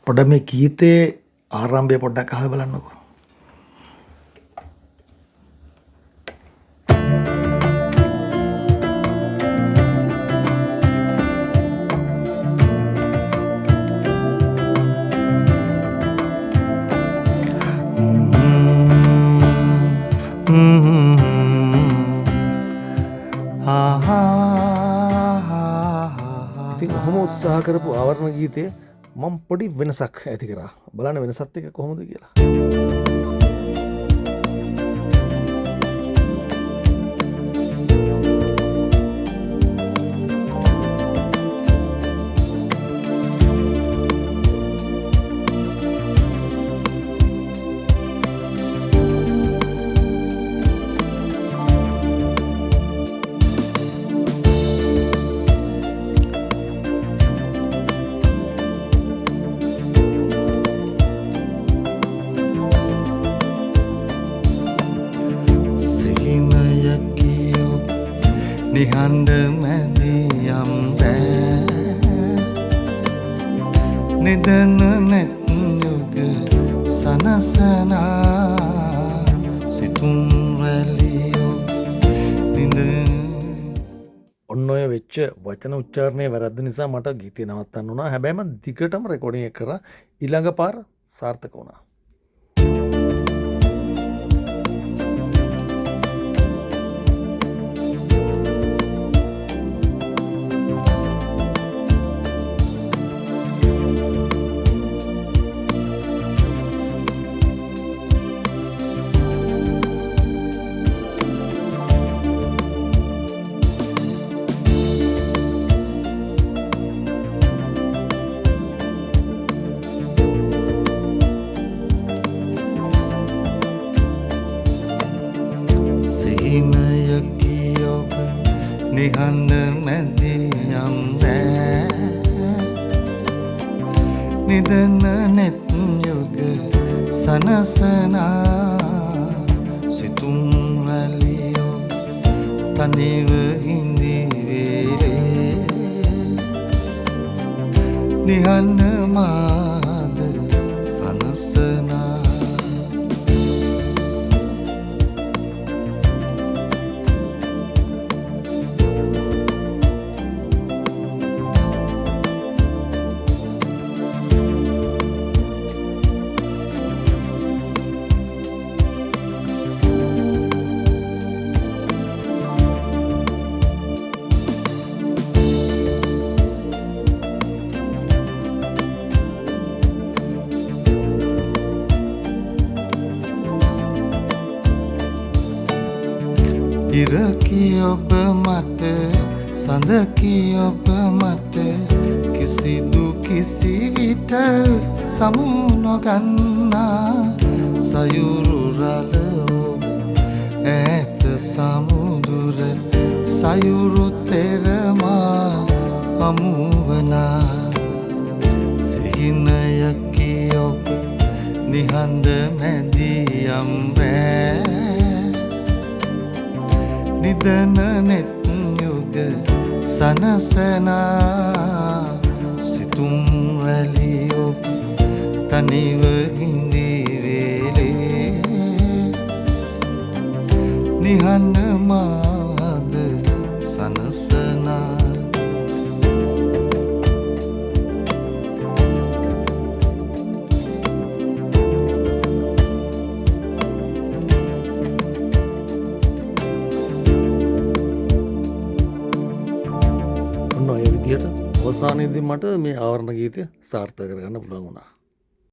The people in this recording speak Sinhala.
පොඩ මේ ගීතේ ආරම්භය පොඩ්ඩක් අහලා බලන්නකෝ. ඉතින් ඔහොම උත්සාහ කරපු ආවරණ ගීතය මම පොඩි වෙනසක් ඇති කරා. බලන්න වෙනසත් එක කොහොමද කියලා. නිහඬ මැදියම් රෑ නිදන නැත් යුග සනසනා සිතුම් රැලියෝ නිද ඔන්න ඔය වෙච්ච වචන උච්චාරණය වැරද්ද නිසා මට ගීතය නවත්තන්න වුණා. හැබැයි මම දිගටම රෙකෝඩින් එක කරා. ඊළඟ පාර සාර්ථක වුණා. සීනයකි ඔබ නිහඬ මැදියම් රෑ නිදන නැත් යුග සනසනා සිතුම් රැලියෝ තනිව හිඳි වේලේ නිහඬ මාද සනසනා ඉරකි ඔබ මට සඳකි ඔබ මට කිසිදු කිසි විට සමු නොගන්නා සයුරු රළ ඔබ ඈත සමුදුර සයුරු තෙරමා හමුවනා සිහිනයකි ඔබ නිහඬ මැදියම් රෑ නිදන නෙත් යුග සනසනා සිතුම් රැලියෝ තනිව හිඳි වේලේ නිහඬ මාද සනසනා අවසානයේදී මට මේ ආවරණ ගීතය සාර්ථක කරගන්න පුළුවන් වුණා.